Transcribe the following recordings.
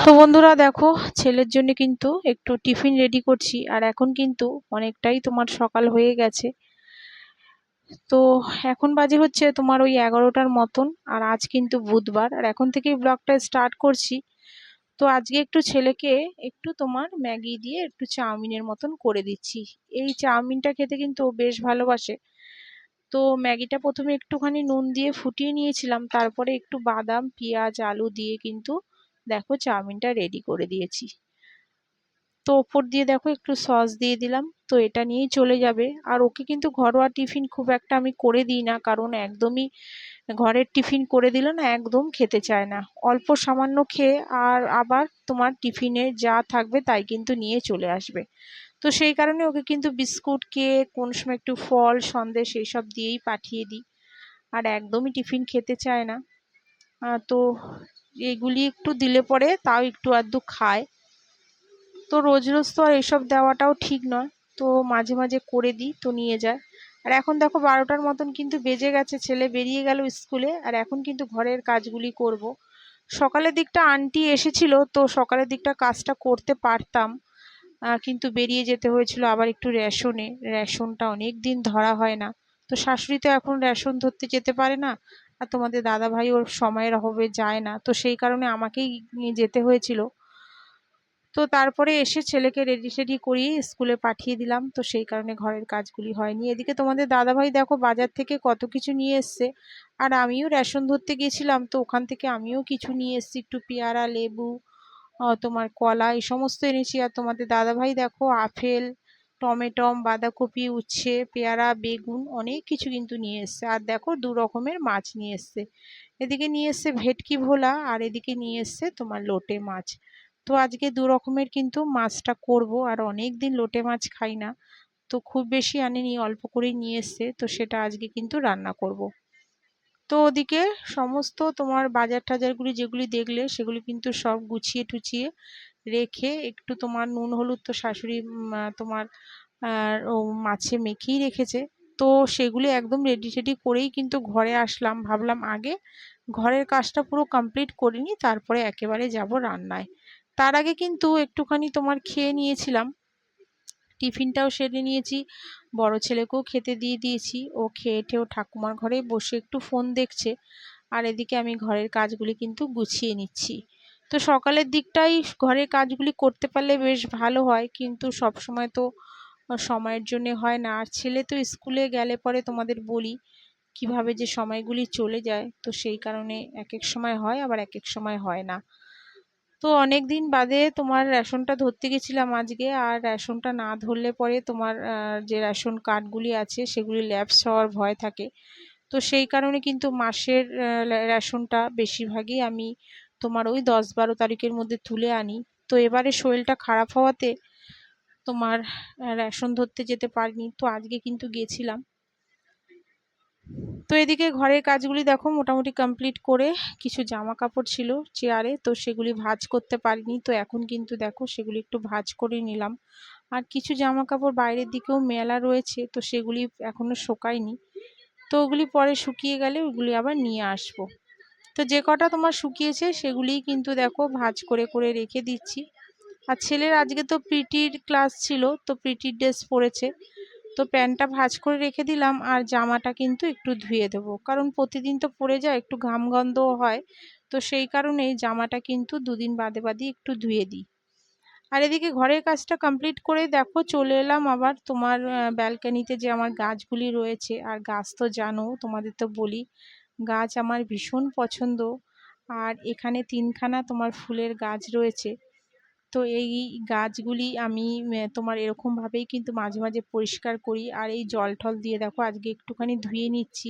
তো বন্ধুরা দেখো, ছেলের জন্য কিন্তু একটু টিফিন রেডি করছি। আর এখন কিন্তু অনেকটাই তোমার সকাল হয়ে গেছে। তো এখন বাজে হচ্ছে তোমার ওই 11টার মতন। আর আজ কিন্তু বুধবার, আর এখন থেকেই ব্লগটা স্টার্ট করছি। তো আজকে একটু ছেলেকে একটু তোমার ম্যাগি দিয়ে একটু চাউমিনের মতন করে দিচ্ছি। এই চাউমিনটা খেতে কিন্তু ও বেশ ভালোবাসে। তো ম্যাগিটা প্রথমে একটুখানি নুন দিয়ে ফুটিয়ে নিয়েছিলাম, তারপরে একটু বাদাম, পেঁয়াজ, আলু দিয়ে কিন্তু দেখো চাউমিনটা রেডি করে দিয়েছি। তো ওপর দিয়ে দেখো একটু সস দিয়ে দিলাম। তো এটা নিয়েই চলে যাবে। আর ওকে কিন্তু ঘরোয়া টিফিন খুব একটা আমি করে দিই না, কারণ একদমই ঘরের টিফিন করে দিলে না একদম খেতে চায় না। অল্প সামান্য খেয়ে আর আবার তোমার টিফিনে যা থাকবে তাই কিন্তু নিয়ে চলে আসবে। তো সেই কারণে ওকে কিন্তু বিস্কুট, কেক, কোন সময় একটু ফল, সন্দেশ এইসব দিয়েই পাঠিয়ে দিই। আর একদমই টিফিন খেতে চায় না। তো এগুলি একটু দিলে পরে তাও একটু আধটু খায়। তো রোজ রোজ তো আর এসব দেওয়াটাও ঠিক নয়। তো মাঝে মাঝে করে দিই, তো নিয়ে যায়। আর এখন দেখো 12টার মতন কিন্তু বেজে গেছে, ছেলে বেরিয়ে গেল স্কুলে। আর এখন কিন্তু ঘরের কাজগুলি করব। সকালের দিকটা আন্টি এসেছিল, তো সকালের দিকটা কাজটা করতে পারতাম। কিন্তু বেরিয়ে যেতে হয়েছিল আবার একটু রেশনে। রেশনটা অনেক দিন ধরা হয় না। তো শাশুড়ি তো এখন রেশন ধরতে যেতে পারে না। আর তোমাদের দাদা ভাই ওর সময়ের অভাবে যায় না, তো সেই কারণে আমাকেই নিয়ে যেতে হয়েছিল। তো তারপরে এসে ছেলেকে রেডি টেডি করিয়ে স্কুলে পাঠিয়ে দিলাম। তো সেই কারণে ঘরের কাজগুলি হয়নি। এদিকে তোমাদের দাদাভাই দেখো বাজার থেকে কত কিছু নিয়ে এসছে। আর আমিও রেশন ধরতে গেছিলাম, তো ওখান থেকে আমিও কিছু নিয়ে এসেছি, একটু পেয়ারা, লেবু, তোমার কলা, এই সমস্ত এনেছি। আর তোমাদের দাদাভাই দেখো আপেল, টমেটম, বাঁধাকপি, উচ্ছে, পেয়ারা, বেগুন অনেক কিছু কিন্তু নিয়ে এসছে। আর দেখো 2 রকমের মাছ নিয়ে এসছে। এদিকে নিয়ে এসছে ভেটকি ভোলা, আর এদিকে নিয়ে এসছে তোমার লোটে মাছ। তো আজকে 2 রকমের কিন্তু মাছটা করব। আর অনেক দিন লোটে মাছ খাই না। তো খুব বেশি আনেনি, অল্প করেই নিয়ে এসছে, তো সেটা আজকে কিন্তু রান্না করব। তো ওদিকে সমস্ত তোমার বাজার টাজারগুলি যেগুলি দেখলে সেগুলি কিন্তু সব গুছিয়ে টুছিয়ে রেখে, একটু তোমার নুন হলুদ তো শাশুড়ি তোমার ও মাছে মেখেই রেখেছে। তো সেগুলি একদম রেডি টেডি করেই কিন্তু ঘরে আসলাম। ভাবলাম আগে ঘরের কাজটা পুরো কমপ্লিট করে নিই, তারপরে একেবারে যাব রান্নায়। তার আগে কিন্তু একটুখানি তোমার খেয়ে নিয়েছিলাম, টিফিনটাও সেরে নিয়েছি। বড় ছেলেকেও খেতে দিয়ে দিয়েছি। ও খেয়ে টেও ঠাকুমার ঘরে বসে একটু ফোন দেখছে। আর এদিকে আমি ঘরের কাজগুলি কিন্তু গুছিয়ে নিচ্ছি। তো সকালের দিকটাই ঘরের কাজগুলি করতে পারলে বেশ ভালো হয়, কিন্তু সব সময় তো সময়ের জন্য হয় না। আর ছেলে তো স্কুলে গেলে পরে তোমাদের বলি কিভাবে যে সময়গুলি চলে যায়। তো সেই কারণে এক এক সময় হয়, আবার এক এক সময় হয় না। তো অনেক দিন বাদে তোমার রেশনটা ধরতে গেছিলাম আজকে। আর রেশনটা না ধরলে পরে তোমার যে রেশন কার্ডগুলি আছে সেগুলি ল্যাপস হওয়ার ভয় থাকে। তো সেই কারণে কিন্তু মাসের রেশনটা বেশিরভাগই আমি তোমার ওই 10-12 তারিখের মধ্যে তুলে আনি। তো এবারে শরীরটা খারাপ হওয়াতে তোমার রেশন ধরতে যেতে পারিনি, তো আজকে কিন্তু গেছিলাম। তো এদিকে ঘরের কাজগুলি দেখো মোটামুটি কমপ্লিট করে, কিছু জামা কাপড় ছিল চেয়ারে, তো সেগুলি ভাঁজ করতে পারিনি। তো এখন কিন্তু দেখো সেগুলি একটু ভাঁজ করে নিলাম। আর কিছু জামা কাপড় বাইরের দিকেও মেলা রয়েছে, তো সেগুলি এখনো শুকায়নি। তো ওগুলি পরে শুকিয়ে গেলে ওগুলি আবার নিয়ে আসবো। তো যে কটা তোমার শুকিয়েছে সেগুলিই কিন্তু দেখো ভাঁজ করে করে রেখে দিচ্ছি। আর ছেলের আজকে তো পিটির ক্লাস ছিল, তো পিটির ড্রেস পরেছে। তো প্যান্টটা ভাঁজ করে রেখে দিলাম। আর জামাটা কিন্তু একটু ধুয়ে দেবো, কারণ প্রতিদিন তো পরে যায়, একটু ঘাম গন্ধও হয়। তো সেই কারণেই জামাটা কিন্তু 2 দিন বাদে বাদে একটু ধুয়ে দিই। আর এদিকে ঘরের কাজটা কমপ্লিট করে দেখো চলে এলাম আবার তোমার ব্যালকনিতে, যে আমার গাছগুলি রয়েছে। আর গাছ তো জানো, তোমাদের তো বলি গাছ আমার ভীষণ পছন্দ। আর এখানে 3খানা তোমার ফুলের গাছ রয়েছে। তো এই গাছগুলি আমি তোমার এরকম ভাবেই কিন্তু মাঝে মাঝে পরিষ্কার করি। আর এই জল টল দিয়ে দেখো আজকে একটুখানি ধুয়ে নিচ্ছি,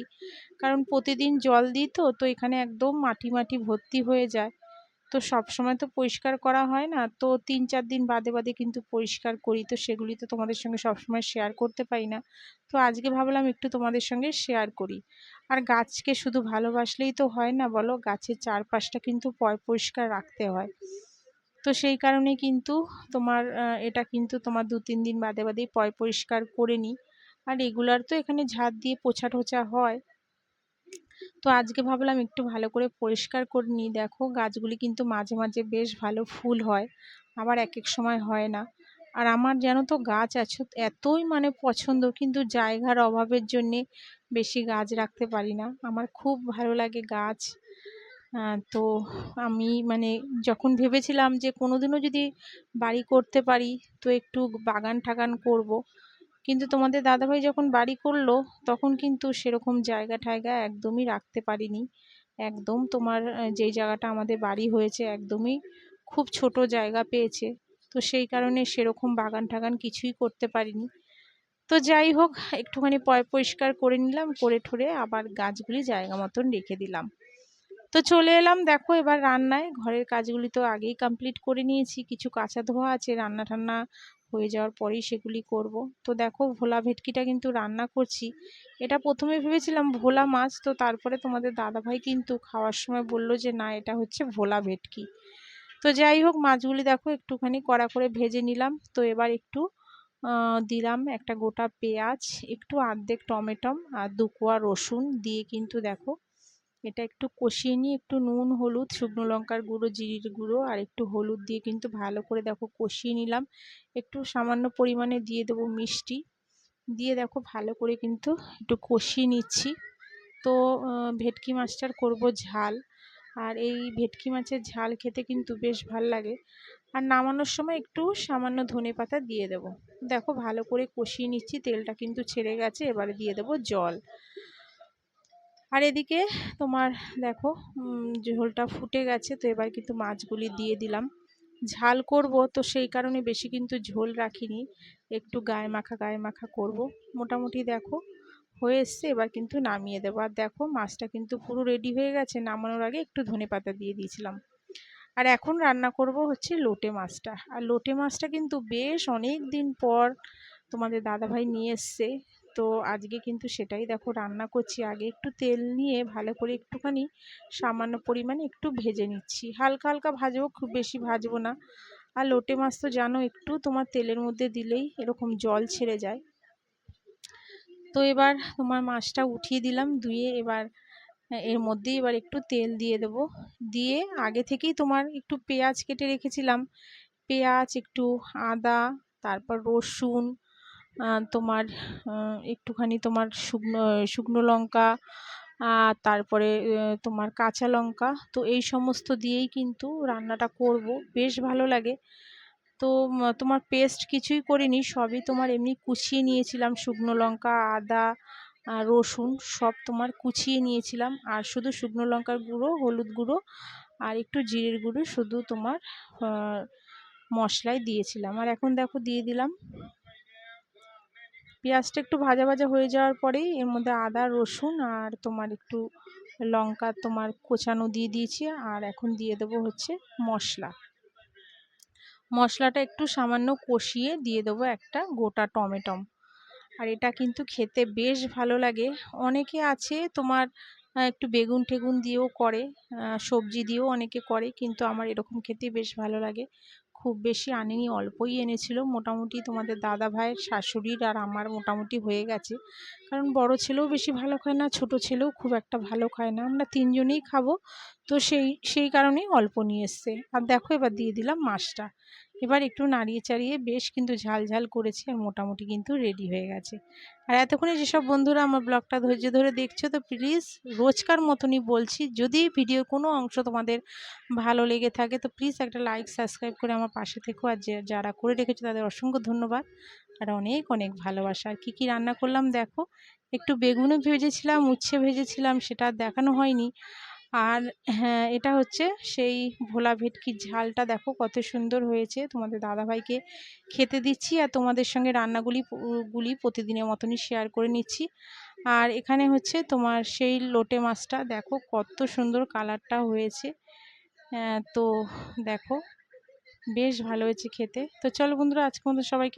কারণ প্রতিদিন জল দিই। তো তো এখানে একদম মাটি মাটি ভর্তি হয়ে যায়। তো সব সময় তো পরিষ্কার করা হয় না, তো 3-4 দিন বাদে বাদে কিন্তু পরিষ্কার করি। তো সেগুলি তো তোমাদের সঙ্গে সবসময় শেয়ার করতে পারি না। তো আজকে ভাবলাম একটু তোমাদের সঙ্গে শেয়ার করি। আর গাছকে শুধু ভালোবাসলেই তো হয় না বলো, গাছের চারপাশটা কিন্তু পরিষ্কার রাখতে হয়। তো সেই কারণে কিন্তু তোমার এটা কিন্তু তোমার 2-3 দিন বাদে বাদেই পরিষ্কার করে নিই। আর রেগুলার তো এখানে ঝাড় দিয়ে পোছা টোছা হয়। তো আজকে ভাবলাম একটু ভালো করে পরিষ্কার করে নিই। দেখো গাছগুলি কিন্তু মাঝে মাঝে বেশ ভালো ফুল হয়, আবার এক এক সময় হয় না। আর আমার জানো তো গাছ এতই মানে পছন্দ, কিন্তু জায়গার অভাবের জন্যে বেশি গাছ রাখতে পারি না। আমার খুব ভালো লাগে গাছ। তো আমি মানে যখন ভেবেছিলাম যে কোনোদিনও যদি বাড়ি করতে পারি তো একটু বাগান ঠাগান করব, কিন্তু তোমাদের দাদাভাই যখন বাড়ি করলো তখন কিন্তু সেরকম জায়গা ঠায়গা একদমই রাখতে পারিনি। একদম তোমার যেই জায়গাটা আমাদের বাড়ি হয়েছে একদমই খুব ছোট জায়গা পেয়েছে। তো সেই কারণে সেরকম বাগান টাগান কিছুই করতে পারিনি। তো যাই হোক, একটুখানি পরিষ্কার করে নিলাম, করে ঠুরে আবার গাছগুলি জায়গা মতন রেখে দিলাম। তো চলে এলাম দেখো এবার রান্নায়। ঘরের কাজগুলি তো আগেই কমপ্লিট করে নিয়েছি, কিছু কাঁচা ধোয়া আছে, রান্না টান্না হয়ে যাওয়ার পরেই সেগুলি করব। তো দেখো ভোলা ভেটকিটা কিন্তু রান্না করছি। এটা প্রথমে ভেবেছিলাম ভোলা মাছ, তো তারপরে তোমাদের দাদাভাই কিন্তু খাওয়ার সময় বলল যে না, এটা হচ্ছে ভোলা ভেটকি। তো যাই হোক, মাছগুলি দেখো একটুখানি কড়া করে ভেজে নিলাম। তো এবার একটু দিলাম একটা গোটা পেঁয়াজ, একটু অর্ধেক টমেটো আর 2 কোয়া রসুন দিয়ে কিন্তু দেখো এটা একটু কষিয়ে নিয়ে একটু নুন, হলুদ, শুকনো লঙ্কার গুঁড়ো, জিরের গুঁড়ো আর একটু হলুদ দিয়ে কিন্তু ভালো করে দেখো কষিয়ে নিলাম। একটু সামান্য পরিমাণে দিয়ে দেবো মিষ্টি, দিয়ে দেখো ভালো করে কিন্তু একটু কষিয়ে নিচ্ছি। তো ভেটকি মাছটার করব ঝাল, আর এই ভেটকি মাছের ঝাল খেতে কিন্তু বেশ ভাল লাগে। আর নামানোর সময় একটু সামান্য ধনেপাতা দিয়ে দেব। দেখো ভালো করে কষিয়ে নিচ্ছি, তেলটা কিন্তু ছেড়ে গেছে, এবারে দিয়ে দেবো জল। আর এদিকে তোমার দেখো ঝোলটা ফুটে গেছে, তো এবার কিন্তু মাছগুলি দিয়ে দিলাম। ঝাল করব তো সেই কারণে বেশি কিন্তু ঝোল রাখিনি, একটু গায়ে মাখা করব। মোটামুটি দেখো হয়ে এসছে, এবার কিন্তু নামিয়ে দেবো। আর দেখো মাছটা কিন্তু পুরো রেডি হয়ে গেছে, নামানোর আগে একটু ধনেপাতা দিয়ে দিয়েছিলাম। আর এখন রান্না করব হচ্ছে লোটে মাছটা। আর লোটে মাছটা কিন্তু বেশ অনেক দিন পর তোমাদের দাদাভাই নিয়ে এসছে। তো আজকে কিন্তু সেটাই দেখো রান্না করছি। আগে একটু তেল নিয়ে ভালো করে একটুখানি সামান্য পরিমাণে একটু ভেজে নিচ্ছি, হালকা হালকা ভাজবো, খুব বেশি ভাজবো না। আর লোটে মাছ তো জানো একটু তোমার তেলের মধ্যে দিলেই এরকম জল ছেড়ে যায়। তো এবার তোমার মাছটা উঠিয়ে দিলাম ধুয়ে, এবার এর মধ্যে এবার একটু তেল দিয়ে দেব। দিয়ে আগে থেকেই তোমার একটু পেঁয়াজ কেটে রেখেছিলাম, পেঁয়াজ, একটু আদা, তারপর রসুন, তোমার একটুখানি তোমার শুকনো শুকনো লঙ্কা, তারপরে তোমার কাঁচা লঙ্কা, তো এই সমস্ত দিয়েই কিন্তু রান্নাটা করব, বেশ ভালো লাগে। তো তোমার পেস্ট কিছুই করিনি, সবই তোমার এমনি কুচিয়ে নিয়েছিলাম, শুকনো লঙ্কা, আদা, রসুন সব তোমার কুচিয়ে নিয়েছিলাম। আর শুধু শুকনো লঙ্কার গুঁড়ো, হলুদ গুঁড়ো আর একটু জিরের গুঁড়ো শুধু তোমার মশলায় দিয়েছিলাম। আর এখন দেখো দিয়ে দিলাম। পেঁয়াজটা একটু ভাজা ভাজা হয়ে যাওয়ার পরেই এর মধ্যে আদা, রসুন আর তোমার একটু লঙ্কা তোমার কোচানো দিয়ে দিয়েছি। আর এখন দিয়ে দেবো হচ্ছে মশলাটা একটু সামান্য কষিয়ে দিয়ে দেবো একটা গোটা টমেটো। আর এটা কিন্তু খেতে বেশ ভালো লাগে। অনেকে আছে তোমার একটু বেগুন টেগুন দিয়েও করে, সবজি দিয়েও অনেকে করে, কিন্তু আমার এরকম খেতে বেশ ভালো লাগে। খুব বেশি আনিনি, অল্পই এনেছিল। মোটামুটি তোমাদের দাদা ভাইয়ের, শাশুড়ির আর আমার মোটামুটি হয়ে গেছে। কারণ বড় ছেলেও বেশি ভালো খায় না, ছোট ছেলেও খুব একটা ভালো খায় না, আমরা তিনজনেই খাবো। তো সেই কারণেই অল্প নিয়ে এসছে। আর দেখো এবার দিয়ে দিলাম মাছটা। এবার একটু নাড়িয়ে চাড়িয়ে বেশ কিন্তু ঝাল ঝাল করেছি, আর মোটামুটি কিন্তু রেডি হয়ে গেছে। আর এতক্ষণে যেসব বন্ধুরা আমার ব্লগটা ধৈর্য ধরে দেখছো, তো প্লিজ রোজকার মতনই বলছি, যদি ভিডিওর কোনো অংশ তোমাদের ভালো লেগে থাকে তো প্লিজ একটা লাইক, সাবস্ক্রাইব করে আমার পাশে থেকো। আর যারা করে রেখেছো তাদের অসংখ্য ধন্যবাদ আর অনেক অনেক ভালোবাসা। আর কী কী রান্না করলাম দেখো, একটু বেগুনও ভেজেছিলাম, উচ্ছে ভেজেছিলাম, সেটা দেখানো হয়নি। আর হ্যাঁ, এটা হচ্ছে সেই ভোলা ভেটকির ঝালটা, দেখো কত সুন্দর হয়েছে। তোমাদের দাদাভাইকে খেতে দিচ্ছি, আর তোমাদের সঙ্গে রান্নাগুলি প্রতিদিনের মতনই শেয়ার করে নিচ্ছি। আর এখানে হচ্ছে তোমার সেই লোটে মাছটা, দেখো কত সুন্দর কালারটা হয়েছে। তো দেখো বেশ ভালো হয়েছে খেতে। তো চলো বন্ধুরা, আজকে মতো সবাইকে